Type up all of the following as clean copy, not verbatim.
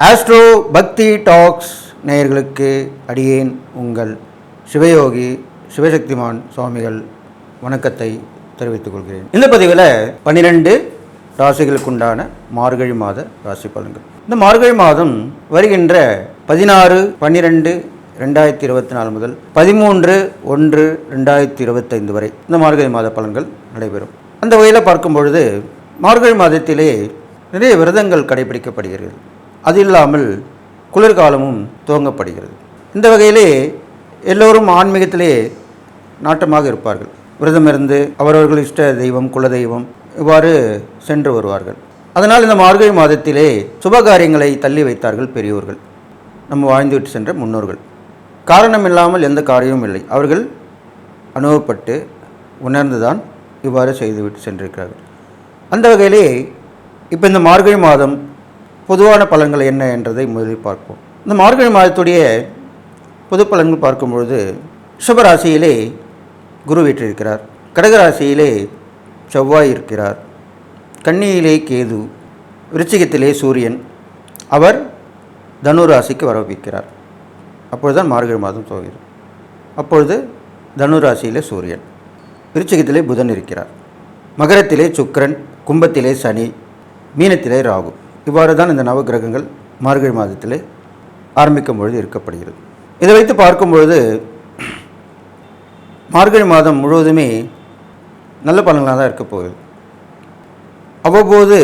Astro பக்தி tax நேயர்களுக்கு அடியேன் உங்கள் சிவயோகி சிவசக்திமான் சுவாமிகள் வணக்கத்தை தெரிவித்துக் கொள்கிறேன். இந்த பதிவில் 12 ராசிகளுக்குண்டான மார்கழி மாத ராசி பலன்கள். இந்த மார்கழி மாதம் வருகின்ற 16/12/2024 முதல் 13/1/2025 வரை இந்த மார்கழி மாத பலன்கள் நடைபெறும். அந்த வகையில் பார்க்கும் பொழுது மார்கழி மாதத்திலே நிறைய விரதங்கள் கடைபிடிக்கப்படுகிறது. அது இல்லாமல் குளிர்காலமும் துவங்கப்படுகிறது. இந்த வகையிலே எல்லோரும் ஆன்மீகத்திலே நாட்டமாக இருப்பார்கள். விரதம் இருந்து அவரவர்கள் இஷ்ட தெய்வம் குலதெய்வம் இவ்வாறு சென்று வருவார்கள். அதனால் இந்த மார்கழி மாதத்திலே சுபகாரியங்களை தள்ளி வைத்தார்கள் பெரியோர்கள், நம்ம வாழ்ந்துவிட்டு சென்ற முன்னோர்கள். காரணம் இல்லாமல் எந்த காரியமும் இல்லை. அவர்கள் அனுபவப்பட்டு உணர்ந்துதான் இவ்வாறு செய்துவிட்டு சென்றிருக்கிறார்கள். அந்த வகையிலே இப்போ இந்த மார்கழி மாதம் பொதுவான பலன்கள் என்ன என்றதை முதலில் பார்ப்போம். இந்த மார்கழி மாதத்துடைய பொது பலன்கள் பார்க்கும்பொழுது ரிஷபராசியிலே குரு வீற்றிருக்கிறார், கடகராசியிலே செவ்வாய் இருக்கிறார், கன்னியிலே கேது, விருச்சிகத்திலே சூரியன், அவர் தனுராசிக்கு வரவிக்கிறார். அப்பொழுதுதான் மார்கழி மாதம் துவங்குகிறது. அப்பொழுது தனுராசியிலே சூரியன், விருச்சிகத்திலே புதன் இருக்கிறார், மகரத்திலே சுக்கிரன், கும்பத்திலே சனி, மீனத்திலே ராகு. இவ்வாறு தான் இந்த நவகிரகங்கள் மார்கழி மாதத்திலே ஆரம்பிக்கும் பொழுது இருக்கப்படுகிறது. இதை வைத்து பார்க்கும் பொழுது மார்கழி மாதம் முழுவதுமே நல்ல பலன்களாக தான் இருக்க போகுது. அவ்வப்போது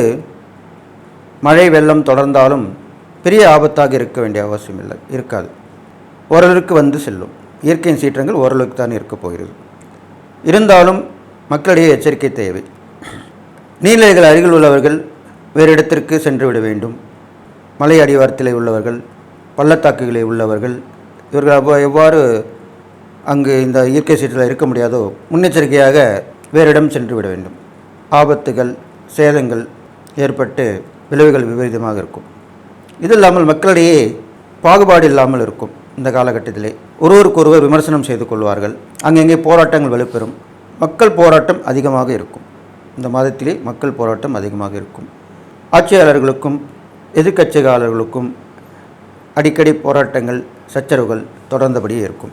மழை வெள்ளம் தொடர்ந்தாலும் பெரிய ஆபத்தாக இருக்க வேண்டிய அவசியம் இருக்காது. ஓரளவுக்கு வந்து செல்லும். இயற்கையின் சீற்றங்கள் ஓரளவுக்கு தான் இருக்க போகிறது. இருந்தாலும் மக்களிடையே எச்சரிக்கை தேவை. நீர்நிலைகள் அருகில் உள்ளவர்கள் வேறு இடத்திற்கு சென்று விட வேண்டும். மலை அடிவாரத்திலே உள்ளவர்கள், பள்ளத்தாக்குகளே உள்ளவர்கள், இவர்கள் எவ்வாறு அங்கு இந்த இயற்கை சீற்றில் இருக்க முடியாதோ முன்னெச்சரிக்கையாக வேறு இடம் சென்று விட வேண்டும். ஆபத்துகள் சேதங்கள் ஏற்பட்டு விளைவுகள் விபரீதமாக இருக்கும். இது இல்லாமல் மக்களிடையே பாகுபாடு இல்லாமல் இருக்கும். இந்த காலகட்டத்திலே ஒருவருக்கொருவர் விமர்சனம் செய்து கொள்வார்கள். அங்கங்கே போராட்டங்கள் வலுப்பெறும். மக்கள் போராட்டம் அதிகமாக இருக்கும். இந்த மாதத்திலே மக்கள் போராட்டம் அதிகமாக இருக்கும். ஆட்சியாளர்களுக்கும் எதிர்க்கட்சியாளர்களுக்கும் அடிக்கடி போராட்டங்கள் சச்சரவுகள் தொடர்ந்தபடியே இருக்கும்.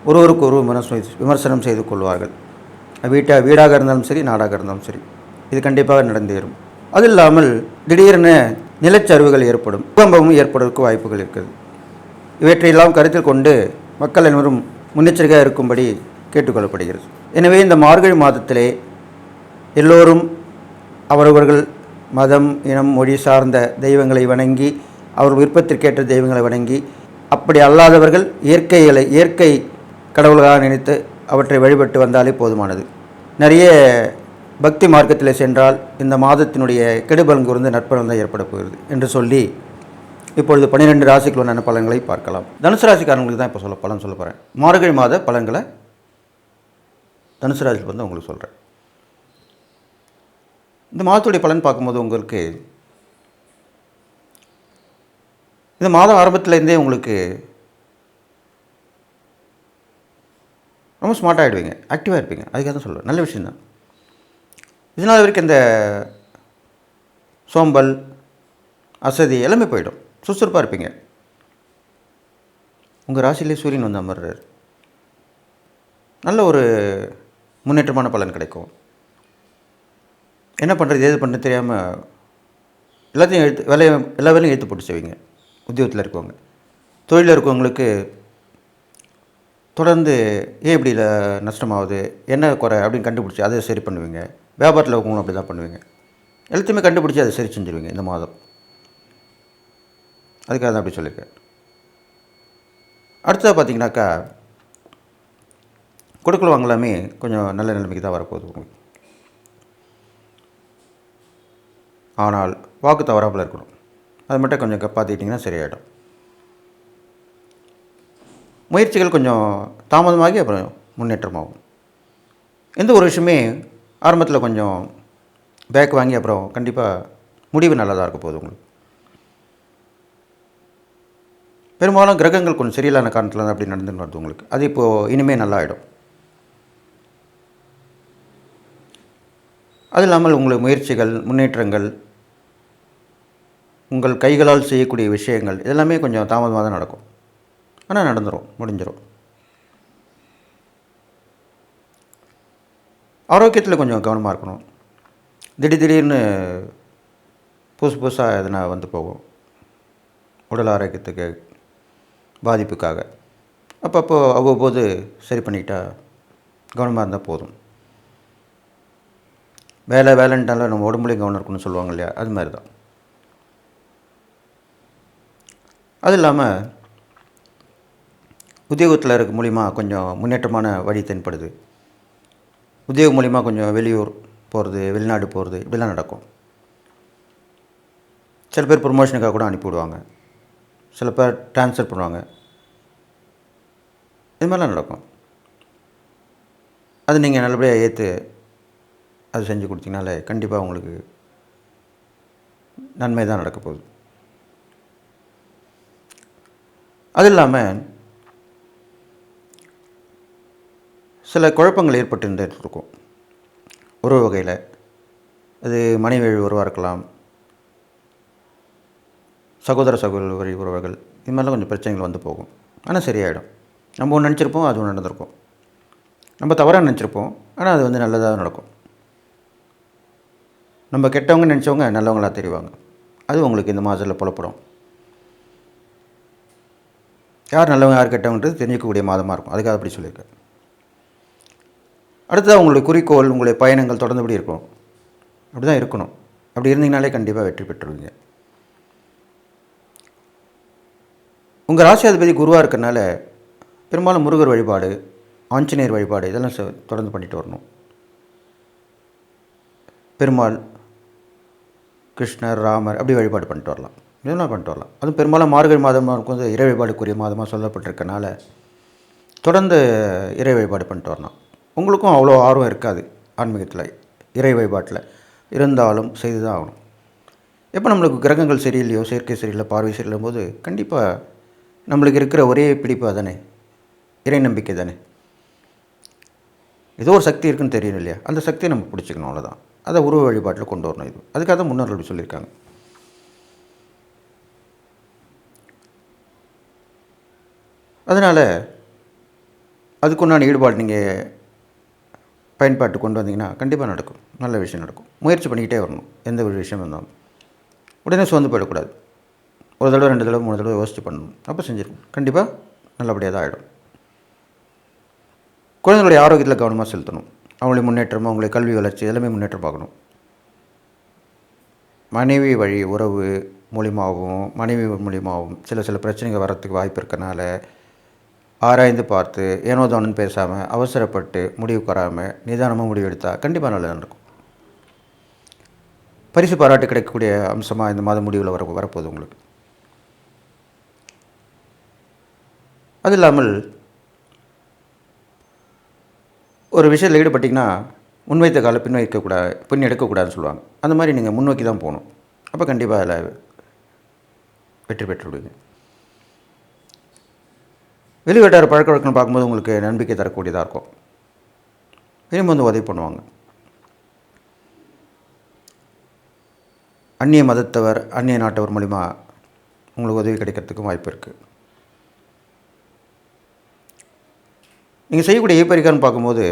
ஒருவருக்கு ஒருவர் விமர்சனம் செய்து கொள்வார்கள். வீடாக இருந்தாலும் சரி, நாடாக இருந்தாலும் சரி, இது கண்டிப்பாக நடந்தேறும். அது இல்லாமல் திடீரென நிலச்சரிவுகள் ஏற்படும், பூகம்பமும் ஏற்படுவதற்கு வாய்ப்புகள் இருக்குது. இவற்றையெல்லாம் கருத்தில் கொண்டு மக்கள் அனைவரும் முன்னெச்சரிக்கையாக இருக்கும்படி கேட்டுக்கொள்ளப்படுகிறது. எனவே இந்த மார்கழி மாதத்திலே எல்லோரும் அவரவர்கள் மதம் இனம் மொழி சார்ந்த தெய்வங்களை வணங்கி, அவர் விருப்பத்திற்கேற்ற தெய்வங்களை வணங்கி, அப்படி அல்லாதவர்கள் இயற்கை கடவுள்களாக நினைத்து அவற்றை வழிபட்டு வந்தாலே போதுமானது. நிறைய பக்தி மார்க்கத்தில் சென்றால் இந்த மாதத்தினுடைய கெடுபலன் கூர்ந்து நற்பலன் தான் ஏற்பட போகிறது என்று சொல்லி இப்பொழுது 12 ராசிக்குள்ளான பலன்களை பார்க்கலாம். தனுசு ராசிக்காரங்களுக்கு தான் இப்போ பலன் சொல்ல போகிறேன். மார்கழி மாத பலன்களை தனுசு ராசிக்கு வந்து உங்களுக்கு சொல்கிறேன். இந்த மாதத்துடைய பலன் பார்க்கும்போது உங்களுக்கு இந்த மாதம் ஆரம்பத்திலேருந்தே உங்களுக்கு ரொம்ப ஸ்மார்ட்டாக ஆகிடுவீங்க, ஆக்டிவாக இருப்பீங்க. அதுக்காக தான் சொல்லுவேன். நல்ல விஷயந்தான். இதனால் வரைக்கும் இந்த சோம்பல் அசதி எல்லாமே போயிடும். சுறுசுறுப்பாக இருப்பீங்க. உங்கள் ராசியிலே சூரியன் வந்து அமர்றார். நல்ல ஒரு முன்னேற்றமான பலன் கிடைக்கும். என்ன பண்ணுறது ஏது பண்ணுறது தெரியாமல் எல்லாத்தையும் எல்லா வேலையும் எழுத்து போட்டு செய்வீங்க. உத்தியோகத்தில் இருக்கவங்க, தொழிலில் இருக்கவங்களுக்கு தொடர்ந்து ஏன் இப்படி நஷ்டமாகுது, என்ன குறை அப்படின்னு கண்டுபிடிச்சி அதை சரி பண்ணுவீங்க. வியாபாரத்தில் இருக்கவங்களும் அப்படி தான் பண்ணுவீங்க. எல்லாத்தையுமே கண்டுபிடிச்சி அதை சரி செஞ்சுருவீங்க இந்த மாதம். அதுக்காக தான் அப்படி சொல்லியிருக்கேன். அடுத்ததாக பார்த்தீங்கன்னாக்கா கொடுக்கல் வாங்கலாமே கொஞ்சம் நல்ல நிலைமைக்கு தான் வரப்போகுது உங்களுக்கு. ஆனால் வாக்கு தவறாமல் இருக்கணும். அது மட்டும் கொஞ்சம் காப்பாற்றிட்டிங்கன்னா சரியாயிடும். முயற்சிகள் கொஞ்சம் தாமதமாகி அப்புறம் முன்னேற்றமாகும். எந்த ஒரு விஷயமே ஆரம்பத்தில் கொஞ்சம் பேக் வாங்கி அப்புறம் கண்டிப்பாக முடிவு நல்லதாக இருக்க போகுது உங்களுக்கு. பெரும்பாலும் கிரகங்கள் கொஞ்சம் சரியில்லாத காரணத்தில் தான் அப்படி நடந்துன்னு வருது உங்களுக்கு. அது இப்போது இனிமேல் நல்லா ஆகிடும். அது இல்லாமல் உங்களுக்கு முயற்சிகள் முன்னேற்றங்கள் உங்கள் கைகளால் செய்யக்கூடிய விஷயங்கள் இதெல்லாமே கொஞ்சம் தாமதமாக தான் நடக்கும். ஆனால் நடந்துடும், முடிஞ்சிடும். ஆரோக்கியத்தில் கொஞ்சம் கவனமாக இருக்கணும். திடீர்னு புதுசாக எதனா வந்து போகும் உடல் ஆரோக்கியத்துக்கு பாதிப்புக்காக. அப்பப்போ அவ்வப்போது சரி பண்ணிக்கிட்டா கவனமாக இருந்தால் போதும். வேலைன்ட்டாலும் நம்ம உடம்புலையும் கவனம் இருக்குன்னு சொல்லுவாங்க இல்லையா, அது மாதிரி தான். அது இல்லாமல் உத்தியோகத்தில் இருக்க மூலிமா கொஞ்சம் முன்னேற்றமான வழி தென்படுது. உத்தியோகம் மூலிமா கொஞ்சம் வெளியூர் போகிறது, வெளிநாடு போகிறது, இப்படிலாம் நடக்கும். சில பேர் ப்ரொமோஷனுக்காக கூட அனுப்பிவிடுவாங்க, சில பேர் ட்ரான்ஸ்ஃபர் பண்ணுவாங்க, இது மாதிரிலாம் நடக்கும். அது நீங்கள் நல்லபடியாக ஏற்று அது செஞ்சு கொடுத்தீங்கனாலே கண்டிப்பாக உங்களுக்கு நன்மை தான் நடக்க போகுது. அது இல்லாமல் சில குழப்பங்கள் ஏற்பட்டு இருந்துகிட்டு இருக்கும் உறவு வகையில். அது மனைவி உறவாக இருக்கலாம், சகோதர வழி உறவுகள், இது மாதிரிலாம் கொஞ்சம் பிரச்சனைகள் வந்து போகும். ஆனால் சரியாயிடும். நம்ம ஒன்று நினச்சிருப்போம், அது ஒன்று நடந்திருக்கும். நம்ம தவறாக நினச்சிருப்போம், ஆனால் அது வந்து நல்லதாக நடக்கும். நம்ம கெட்டவங்க நினச்சவங்க நல்லவங்களாக தெரிவாங்க. அது உங்களுக்கு இந்த மாதத்தில் புலப்படும். யார் நல்லவங்க யார் கெட்டவங்கன்றது தெரிஞ்சிக்கக்கூடிய மாதமாக இருக்கும். அதுக்காக அப்படி சொல்லியிருக்கேன். அடுத்தது உங்களுடைய குறிக்கோள், உங்களுடைய பயணங்கள் தொடர்ந்துபடி இருக்கும். அப்படி தான் இருக்கணும். அப்படி இருந்தீங்கனாலே கண்டிப்பாக வெற்றி பெற்றுருவீங்க. உங்கள் ராசியாதிபதி குருவாக இருக்கிறனால பெரும்பாலும் முருகர் வழிபாடு, ஆஞ்சநேயர் வழிபாடு இதெல்லாம் தொடர்ந்து பண்ணிட்டு வரணும். பெருமாள், கிருஷ்ணர், ராமர் அப்படி வழிபாடு பண்ணிட்டு வரலாம். இதெல்லாம் பண்ணிட்டு வரலாம். அதுவும் பெரும்பாலும் மார்கழி மாதமாக இருக்கும், வந்து இறை வழிபாடுக்குரிய மாதமாக சொல்லப்பட்டிருக்கனால தொடர்ந்து இறை வழிபாடு பண்ணிட்டு வரலாம். உங்களுக்கும் அவ்வளோ ஆர்வம் இருக்காது ஆன்மீகத்தில், இறை வழிபாட்டில், இருந்தாலும் செய்து தான் ஆகணும். எப்போ நம்மளுக்கு கிரகங்கள் சரியில்லையோ, செயற்கை சரியில்லை, பார்வை சரியில்லும் போது கண்டிப்பாக நம்மளுக்கு இருக்கிற ஒரே பிடிப்பு அதானே, இறை நம்பிக்கை தானே. ஏதோ ஒரு சக்தி இருக்குன்னு தெரியும் இல்லையா, அந்த சக்தியை நம்ம பிடிச்சிக்கணும், அவ்வளோதான். அதை உருவ வழிபாட்டில் கொண்டு வரணும். இது அதுக்காக தான் முன்னோர்கள் அப்படி சொல்லியிருக்காங்க. அதனால் அதுக்குண்டான ஈடுபாடு நீங்கள் பயன்பாட்டு கொண்டு வந்தீங்கன்னா கண்டிப்பாக நடக்கும், நல்ல விஷயம் நடக்கும். முயற்சி பண்ணிக்கிட்டே வரணும். எந்த ஒரு விஷயம் இருந்தாலும் உடனே சோர்ந்து போயிடக்கூடாது. ஒரு தடவை 2 தடவை 3 தடவை யோசித்து பண்ணணும். அப்போ செஞ்சிருக்கும், கண்டிப்பாக நல்லபடியாக தான் ஆகிடும். குழந்தைகளுடைய ஆரோக்கியத்தில் கவனமாக செலுத்தணும். அவங்களுடைய முன்னேற்றமும், அவங்களுடைய கல்வி வளர்ச்சி எல்லாமே முன்னேற்றம் பார்க்கணும். மனைவி வழி உறவு மூலியமாகவும், மனைவி மூலியமாகவும் சில பிரச்சனைகள் வர்றதுக்கு வாய்ப்பு இருக்கனால ஆராய்ந்து பார்த்து ஏனோ தானோன்னு பேசாமல், அவசரப்பட்டு முடிவுக்கு வராமல் நிதானமாக முடிவு எடுத்தால் கண்டிப்பாக நல்லதாக நடக்கும். பரிசு பாராட்டு கிடைக்கக்கூடிய அம்சமாக இந்த மாத முடிவில் வரப்போகுது உங்களுக்கு. அது இல்லாமல் ஒரு விஷயத்தில் ஈடுபட்டிங்கன்னா முன்வைத்த காலை பின் எடுக்கக்கூடாதுன்னு சொல்லுவாங்க. அந்த மாதிரி நீங்கள் முன்னோக்கி தான் போகணும். அப்போ கண்டிப்பாக அதில் வெற்றி பெற்று விடுவீங்க. வெளிவட்டார பழக்க வழக்கம் பார்க்கும்போது உங்களுக்கு நம்பிக்கை தரக்கூடியதாக இருக்கும். விரும்பி வந்து உதவி பண்ணுவாங்க. அந்நிய மதத்தவர், அந்நிய நாட்டவர் மூலிமா உங்களுக்கு உதவி கிடைக்கிறதுக்கும் வாய்ப்பு இருக்குது. நீங்கள் செய்யக்கூடிய பரிகாரம்னு பார்க்கும்போது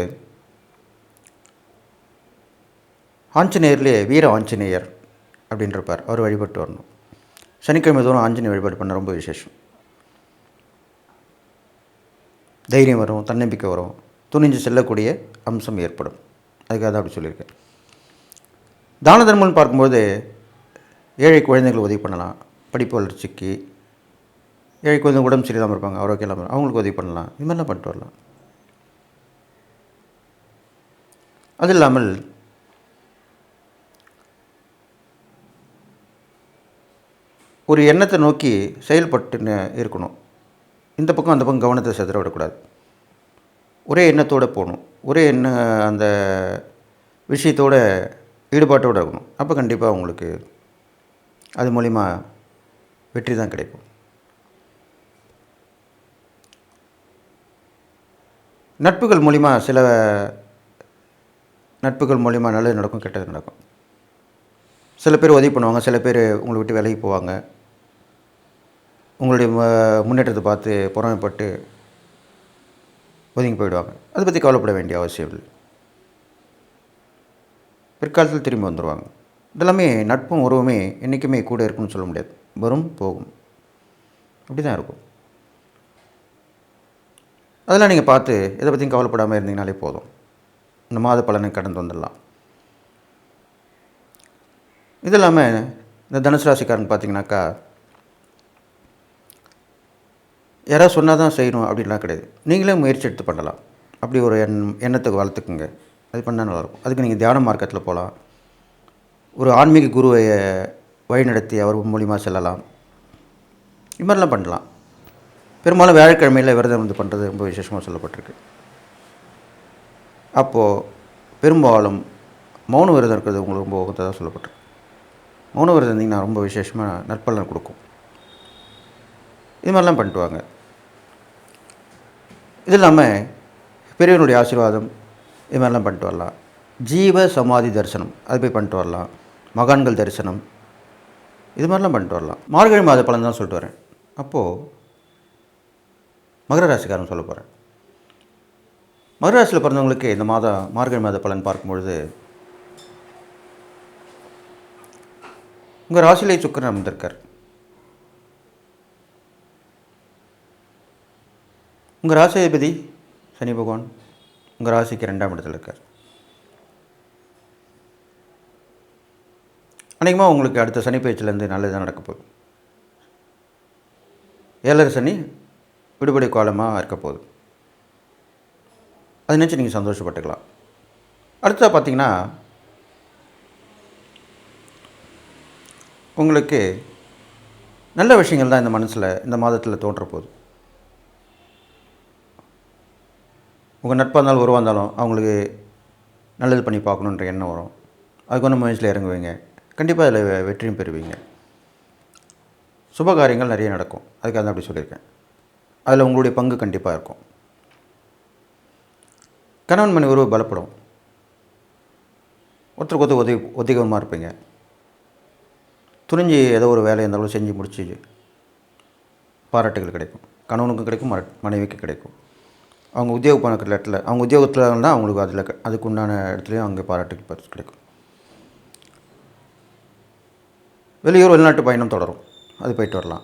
ஆஞ்சநேயர்லேயே வீர ஆஞ்சநேயர் அப்படின்னு இருப்பார், அவர் வழிபட்டு வரணும். சனிக்கிழமை தோறும் ஆஞ்சநேயர் வழிபாடு பண்ண ரொம்ப விசேஷம். தைரியம் வரும், தன்னம்பிக்கை வரும், துணிஞ்சு செல்லக்கூடிய அம்சம் ஏற்படும். அதுக்காக தான் அப்படி சொல்லியிருக்கேன். தான தர்மம்னு பார்க்கும்போது ஏழை குழந்தைகள் உதவி பண்ணலாம். படிப்பு வளர்ச்சிக்கு, ஏழை குழந்தைங்க உடம்பு சரியில்லாமல் இருப்பாங்க, ஆரோக்கியம் இல்லாமல், அவங்களுக்கு உதவி பண்ணலாம். இது மாதிரிலாம் பண்ணிட்டு வரலாம். அது இல்லாமல் ஒரு எண்ணத்தை நோக்கி செயல்பட்டுன்னு இருக்கணும். இந்த பக்கம் அந்த பக்கம் கவனத்தை செதற விடக்கூடாது. ஒரே எண்ணத்தோடு போகணும். ஒரே அந்த விஷயத்தோட ஈடுபாட்டோடு இருக்கணும். அப்போ கண்டிப்பாக உங்களுக்கு அது மூலிமா வெற்றி தான் கிடைக்கும். நட்புகள் மூலிமா நல்லது நடக்கும், கெட்டது நடக்கும். சில பேர் உதவி பண்ணுவாங்க, சில பேர் உங்களை விட்டு விலகி போவாங்க. உங்களுடைய முன்னேற்றத்தை பார்த்து பொறாமைப்பட்டு ஒதுங்கி போயிடுவாங்க. அதை பற்றி கவலைப்பட வேண்டிய அவசியம் இல்லை. பிற்காலத்தில் திரும்பி வந்துடுவாங்க. இதெல்லாமே நட்பும் உறவுமே என்றைக்குமே கூட இருக்குன்னு சொல்ல முடியாது. வரும் போகும், அப்படி தான் இருக்கும். அதெல்லாம் நீங்கள் பார்த்து எதை பற்றியும் கவலைப்படாமல் இருந்தீங்கனாலே போதும். இந்த மாத பலனை கடந்து வந்துடலாம். இது இல்லாமல் இந்த தனுசு ராசிக்காரன் பார்த்தீங்கன்னாக்கா, யாராவது சொன்னால் தான் செய்யணும் அப்படின்லாம் கிடையாது. நீங்களே முயற்சி எடுத்து பண்ணலாம். அப்படி ஒரு எண்ணத்தை வளர்த்துக்குங்க. அது பண்ணால் நல்லாயிருக்கும். அதுக்கு நீங்கள் தியான மார்க்கத்தில் போகலாம். ஒரு ஆன்மீக குருவை வழிநடத்தி அவர் மூலிமா செல்லலாம். இது மாதிரிலாம் பண்ணலாம். பெரும்பாலும் வியாழக்கிழமையில் விரதம் வந்து பண்ணுறது ரொம்ப விசேஷமாக சொல்லப்பட்டிருக்கு. அப்போது பெரும்பாலும் மௌன விரதம் இருக்கிறது உங்களுக்கு ரொம்ப உகந்ததாக சொல்லப்பட்டிருக்கு. மௌன விரதம் இருந்தீங்கன்னா ரொம்ப விசேஷமாக நற்பலன் கொடுக்கும். இது மாதிரிலாம் பண்ணிட்டு வாங்க. இது இல்லாமல் பெரியவனுடைய ஆசீர்வாதம் இது மாதிரிலாம் பண்ணிட்டு வரலாம். ஜீவ சமாதி தரிசனம் அது போய் பண்ணிட்டு வரலாம். மகான்கள் தரிசனம் இது மாதிரிலாம் பண்ணிட்டு வரலாம். மார்கழி மாத பலன் தான் சொல்லிட்டு வரேன். அப்போது மகர ராசிக்காரன் சொல்ல போகிறேன். மகர ராசியில் பிறந்தவங்களுக்கு இந்த மார்கழி மாத பலன் பார்க்கும்பொழுது, உங்கள் ராசியிலே சுக்கிரன் அமர்ந்திருக்கார். உங்கள் ராசிபதி சனி பகவான் உங்கள் ராசிக்கு 2ஆம் இடத்துல இருக்கார். அநேகமாக உங்களுக்கு அடுத்த சனி பயிற்சியிலேருந்து நல்லதுதான் நடக்க போகுது. 7 சனி விடுபடை காலமாக இருக்க போகுது. அதை நினச்சி நீங்கள் சந்தோஷப்பட்டுக்கலாம். அடுத்ததாக பார்த்தீங்கன்னா, உங்களுக்கு நல்ல விஷயங்கள் தான் இந்த மனசில் இந்த மாதத்தில் தோன்ற போகுது. உங்கள் நட்பாக இருந்தாலும் உறவாக இருந்தாலும் அவங்களுக்கு நல்லது பண்ணி பார்க்கணுன்ற எண்ணம் வரும். அதுக்கு ஒன்று முயற்சியில் இறங்குவீங்க. கண்டிப்பாக அதில் வெற்றியும் பெறுவீங்க. சுபகாரியங்கள் நிறைய நடக்கும். அதுக்காக தான் அப்படி சொல்லியிருக்கேன். அதில் உங்களுடைய பங்கு கண்டிப்பாக இருக்கும். கணவன் மனைவி உறவு பலப்படும். ஒருத்தருக்கு ஒருத்தர் உதவிகரமாக இருப்பீங்க. துணிஞ்சு ஏதோ ஒரு வேலை இருந்தாலும் செஞ்சு முடிச்சு பாராட்டுகள் கிடைக்கும். கணவனுக்கும் கிடைக்கும், மனைவிக்கு கிடைக்கும். அவங்க உத்தியோக இடத்துல அவங்க உத்தியோகத்தில் இருந்தால் அவங்களுக்கு அதுக்கு உண்டான இடத்துலையும் அங்கே பாராட்டுக்கு கிடைக்கும். வெளிநாட்டு பயணம் தொடரும். அது போயிட்டு வரலாம்.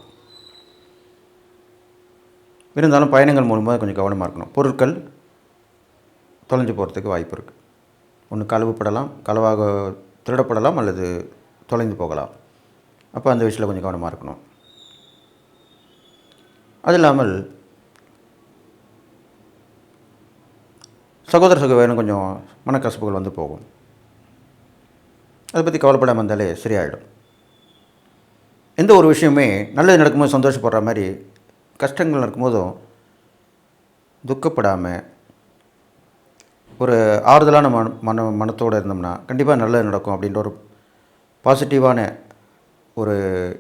இருந்தாலும் பயணங்கள் மூலமாக கொஞ்சம் கவனமாக இருக்கணும். பொருட்கள் தொலைஞ்சு போகிறதுக்கு வாய்ப்பு இருக்குது. ஒன்று களவாக திருடப்படலாம் அல்லது தொலைந்து போகலாம். அப்போ அந்த விஷயத்தில் கொஞ்சம் கவனமாக இருக்கணும். அது இல்லாமல் சகோதர சகோதரனும் கொஞ்சம் மனக்கசப்புகள் வந்து போகும். அதை பற்றி கவலைப்படாமல் இருந்தாலே சரியாயிடும். எந்த ஒரு விஷயமே நல்லது நடக்கும்போது சந்தோஷப்படுற மாதிரி கஷ்டங்கள் நடக்கும்போதும் துக்கப்படாமல் ஒரு ஆறுதலான மனத்தோடு இருந்தோம்னா கண்டிப்பாக நல்லது நடக்கும் அப்படின்ற ஒரு பாசிட்டிவான ஒரு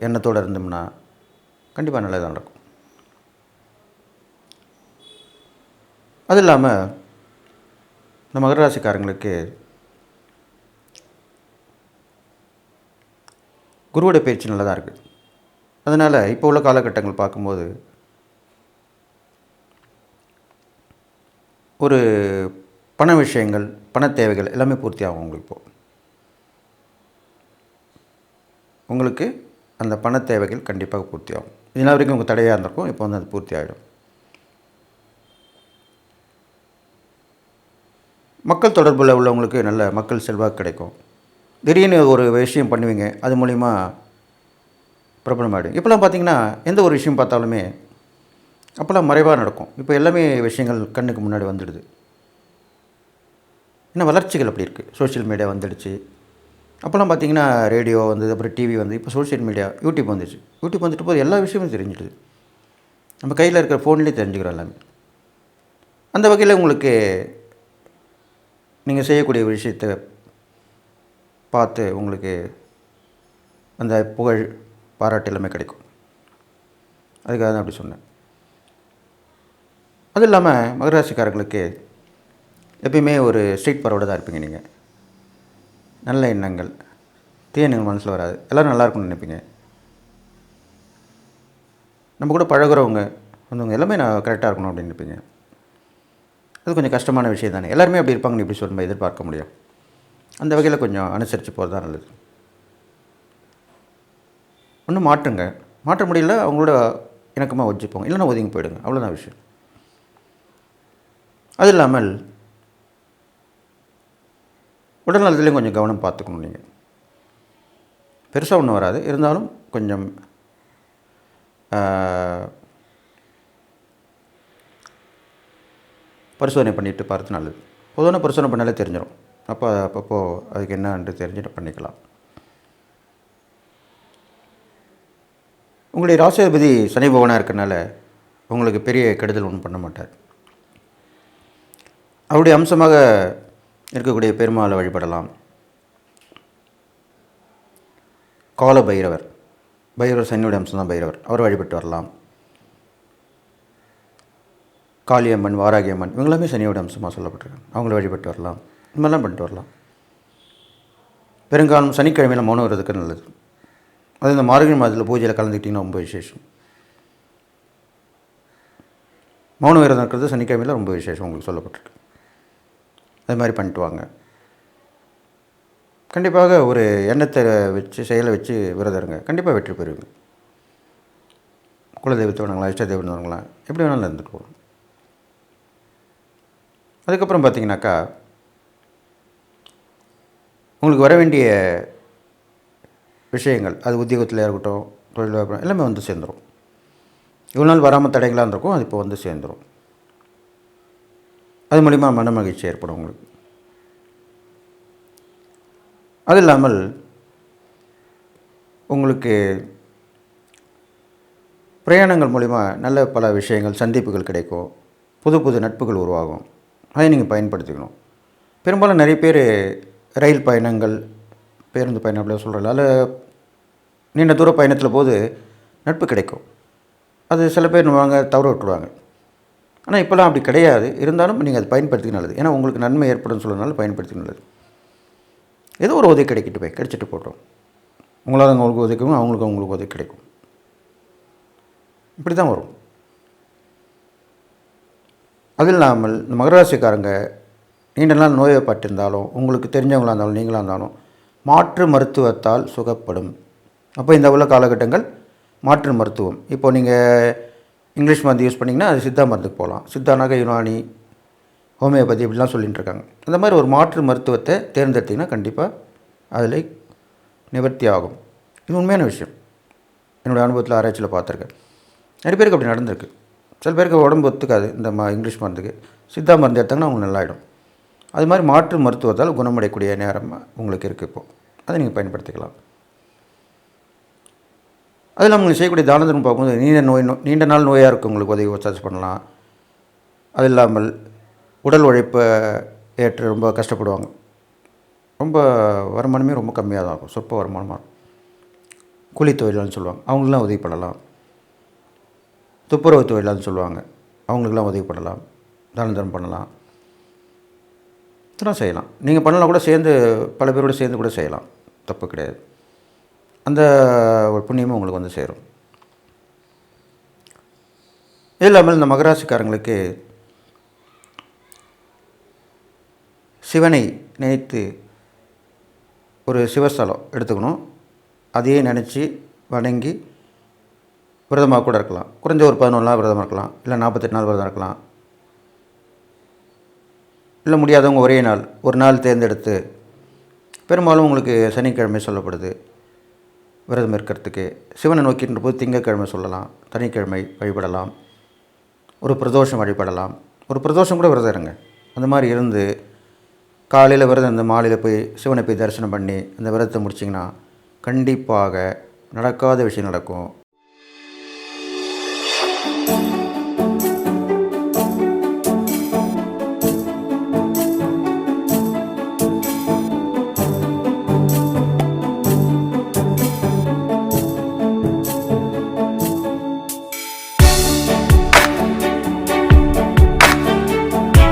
எண்ணத்தோடு இருந்தோம்னா கண்டிப்பாக நல்லது நடக்கும். அது இல்லாமல் இந்த மகர ராசிக்காரங்களுக்கு குருவோட பயிற்சி நல்லதாக இருக்குது. அதனால் இப்போ உள்ள காலகட்டங்கள் பார்க்கும்போது ஒரு பண விஷயங்கள், பண தேவைகள் எல்லாமே பூர்த்தி ஆகும். உங்களுக்கு அந்த பண தேவைகள் கண்டிப்பாக பூர்த்தி ஆகும். இதனால் வரைக்கும் உங்கள் தடையாக இருந்திருக்கும், இப்போ வந்து அது பூர்த்தி ஆகிடும். மக்கள் தொடர்பில் உள்ளவங்களுக்கு நல்ல மக்கள் செல்வாக்கு கிடைக்கும். திடீர்னு ஒரு விஷயம் பண்ணுவீங்க, அது மூலிமா பிரபலமாகிடும். இப்போலாம் பார்த்திங்கன்னா எந்த ஒரு விஷயம் பார்த்தாலுமே அப்போல்லாம் மறைவாக நடக்கும். இப்போ எல்லாமே விஷயங்கள் கண்ணுக்கு முன்னாடி வந்துடுது. ஏன்னா வளர்ச்சிகள் அப்படி இருக்குது. சோஷியல் மீடியா வந்துடுச்சு. அப்போல்லாம் பார்த்திங்கன்னா ரேடியோ வந்தது, அப்புறம் டிவி வந்து, இப்போ சோஷியல் மீடியா யூடியூப் வந்துடுச்சு. யூடியூப் வந்துட்டு போது எல்லா விஷயமும் தெரிஞ்சிடுது. நம்ம கையில் இருக்கிற ஃபோன்லேயே தெரிஞ்சுக்கிறோம் எல்லாமே. அந்த வகையில் உங்களுக்கு நீங்கள் செய்யக்கூடிய விஷயத்தை பார்த்து உங்களுக்கு அந்த புகழ், பாராட்டு எல்லாமே கிடைக்கும். அதுக்காக தான் அப்படி சொன்னேன். அது இல்லாமல் மகராசிக்காரர்களுக்கு எப்பயுமே ஒரு ஸ்ட்ரீட் ஃபார்வர்டாக தான் இருப்பீங்க. நீங்கள் நல்ல எண்ணங்கள், தீய எண்ணங்கள் மனசில் வராது. எல்லோரும் நல்லா இருக்கும்னு நினைப்பீங்க. நம்ம கூட பழகுறவங்க வந்தவங்க எல்லாமே நான் கரெக்டாக இருக்கணும் அப்படின்னு நினைப்பீங்க. அது கொஞ்சம் கஷ்டமான விஷயம் தானே. எல்லாருமே அப்படி இருப்பாங்கன்னு எப்படி சொல்லும்போது எதிர்பார்க்க முடியும். அந்த வகையில் கொஞ்சம் அனுசரித்து போகிறது தான் நல்லது. ஒன்றும் மாற்றுங்க. மாற்ற முடியல அவங்களோட இணக்கமாக வச்சுப்போங்க, இல்லைன்னா ஒதுங்கி போயிடுங்க. அவ்வளோதான் விஷயம். அது இல்லாமல் உடல் நலத்துலேயும் கொஞ்சம் கவனம் பார்த்துக்கணும். நீங்கள் பெருசாக ஒன்றும் வராது, இருந்தாலும் கொஞ்சம் பரிசோதனை பண்ணிட்டு பார்த்து நல்லது. பொதுவான பரிசோதனை பண்ணாலே தெரிஞ்சிடும். அப்பப்போ அதுக்கு என்னன்னு தெரிஞ்சுட்டு பண்ணிக்கலாம். உங்களுடைய ராசியாதிபதி சனி பகவானாக இருக்கிறனால உங்களுக்கு பெரிய கெடுதல் ஒன்றும் பண்ண மாட்டார். அவருடைய அம்சமாக இருக்கக்கூடிய பெருமாளை வழிபடலாம். கால பைரவர், பைரவர் சனியுடைய அம்சம் தான் பைரவர், அவரை வழிபட்டு வரலாம். காளியம்மன், வாராகியம்மன் இவங்களாமே சனியோட அம்சமாக சொல்லப்பட்டிருக்காங்க, அவங்கள வழிபட்டு வரலாம். இந்த மாதிரிலாம் பண்ணிட்டு வரலாம். பெருங்காலம் சனிக்கிழமையில் மௌனம் வர்றதுக்கு நல்லது. அது இந்த மார்கழி மாதத்தில் பூஜையில் கலந்துக்கிட்டிங்கன்னா ரொம்ப விசேஷம். மௌனம் விரதம் இருக்கிறது சனிக்கிழமையில் ரொம்ப விசேஷம் உங்களுக்கு சொல்லப்பட்டிருக்கு. அது மாதிரி பண்ணிட்டு வாங்க. கண்டிப்பாக ஒரு எண்ணத்தை வச்சு செயலை வச்சு விரதம் இருங்க, கண்டிப்பாக வெற்றி பெறுவீங்க. குலதெய்வத்தை வேணுங்களா, இஷ்ட தெய்வம் வேணுங்களா, எப்படி வேணாலும் இருந்துட்டு போகணும். அதுக்கப்புறம் பார்த்திங்கனாக்கா உங்களுக்கு வர வேண்டிய விஷயங்கள், அது உத்தியோகத்தில் இருக்கட்டும், தொழில் வியாபாரம் எல்லாமே வந்து சேர்ந்துடும். இவ்வளோ நாள் வராமல் தடைகளாக இருந்திருக்கும், அது இப்போ வந்து சேர்ந்துடும். அது மூலிமா மன மகிழ்ச்சி ஏற்படும் உங்களுக்கு. அது இல்லாமல் உங்களுக்கு பிரயாணங்கள் மூலிமா நல்ல பல விஷயங்கள், சந்திப்புகள் கிடைக்கும், புது புது நட்புகள் உருவாகும். அதை நீங்கள் பயன்படுத்திக்கணும். பெரும்பாலும் நிறைய பேர் ரயில் பயணங்கள், பேருந்து பயணம் அப்படியே சொல்கிறல, அதில் நீண்ட தூர பயணத்தில் போது நட்பு கிடைக்கும். அது சில பேர் வாங்க தவற விட்டுருவாங்க. ஆனால் இப்போலாம் அப்படி கிடையாது. இருந்தாலும் நீங்கள் அதை பயன்படுத்திக்க நல்லது. ஏன்னா உங்களுக்கு நன்மை ஏற்படும் சொல்கிறதுனால பயன்படுத்திக்க நல்லது. ஏதோ ஒரு உதவி கிடைக்கிட்டு போய் கிடைச்சிட்டு போட்டோம். உங்களால் அவங்களுக்கு உதவிக்கும், அவங்களுக்கு உதவி கிடைக்கும். இப்படி தான் வரும். அது இல்லாமல் இந்த மகராசிக்காரங்க நீண்ட நாள் நோயப்பட்டிருந்தாலும், உங்களுக்கு தெரிஞ்சவங்களாக இருந்தாலும் நீங்களாக இருந்தாலும் மாற்று மருத்துவத்தால் சுகப்படும். அப்போ இந்த உள்ள காலகட்டங்கள் மாற்று மருத்துவம். இப்போது நீங்கள் இங்கிலீஷ் மருந்து யூஸ் பண்ணிங்கன்னா அது சித்தா மருந்துக்கு போகலாம். சித்தானாக யுனானி, ஹோமியோபதி இப்படிலாம் சொல்லிகிட்டு இருக்காங்க. அந்த மாதிரி ஒரு மாற்று மருத்துவத்தை தேர்ந்தெடுத்திங்கன்னா கண்டிப்பாக அதில் நிவர்த்தி ஆகும். இது உண்மையான விஷயம். என்னுடைய அனுபவத்தில் ஆராய்ச்சியில் பார்த்துருக்கேன். நிறைய பேருக்கு அப்படி நடந்திருக்கு. சில பேருக்கு உடம்பு ஒத்துக்காது இந்த இங்கிலீஷ் மருந்துக்கு, சித்தா மருந்து எடுத்தாங்கன்னா அவங்க நல்லாயிடும். அது மாதிரி மாற்று மருத்துவத்தால் குணமடையக்கூடிய நேரம் உங்களுக்கு இருக்குது. இப்போது அதை நீங்கள் பயன்படுத்திக்கலாம். அது இல்லாமல் உங்களுக்கு செய்யக்கூடிய தான தர்மம் பார்க்கும்போது நீண்ட நாள் நோயாக இருக்குது, உங்களுக்கு உதவி சர்ச் பண்ணலாம். அது இல்லாமல் உடல் உழைப்பை ஏற்று ரொம்ப கஷ்டப்படுவாங்க. ரொம்ப வருமானமே ரொம்ப கம்மியாக தான் இருக்கும், சொற்ப வருமானமாக இருக்கும். கூலி தொழிலாளர்னு சொல்லுவாங்க, அவங்களுக்குலாம் உதவி பண்ணலாம். துப்புரவு தொழிலாளர்னு சொல்லுவாங்க, அவங்களுக்கெல்லாம் உதவி பண்ணலாம். தான தர்மம் பண்ணலாம். இதெல்லாம் செய்யலாம். நீங்கள் பண்ணலாம் கூட, சேர்ந்து பல பேரோடு சேர்ந்து கூட செய்யலாம், தப்பு கிடையாது. அந்த ஒரு புண்ணியமும் உங்களுக்கு வந்து சேரும். இது இல்லாமல் இந்த மகராசிக்காரங்களுக்கு சிவனை நினைத்து ஒரு சிவஸ்தலம் எடுத்துக்கணும். அதையே நினச்சி வணங்கி விரதமாக கூட இருக்கலாம். குறைஞ்ச ஒரு 11 நாள் விரதமாக இருக்கலாம், இல்லை 48 நாள் விரதம் இருக்கலாம். இல்லை முடியாதவங்க ஒரே நாள், ஒரு நாள் தேர்ந்தெடுத்து, பெரும்பாலும் உங்களுக்கு சனிக்கிழமை சொல்லப்படுது விரதம் இருக்கிறதுக்கு. சிவனை நோக்கின்ற போது திங்கட்கிழமை சொல்லலாம், சனிக்கிழமை வழிபடலாம், ஒரு பிரதோஷம் வழிபடலாம். ஒரு பிரதோஷம் கூட விரதம் இருங்க. அந்த மாதிரி இருந்து காலையில் விரதம் இந்த மாலையில் போய் சிவனை போய் தரிசனம் பண்ணி அந்த விரதத்தை முடிச்சிங்கன்னா கண்டிப்பாக நடக்காத விஷயம் நடக்கும்.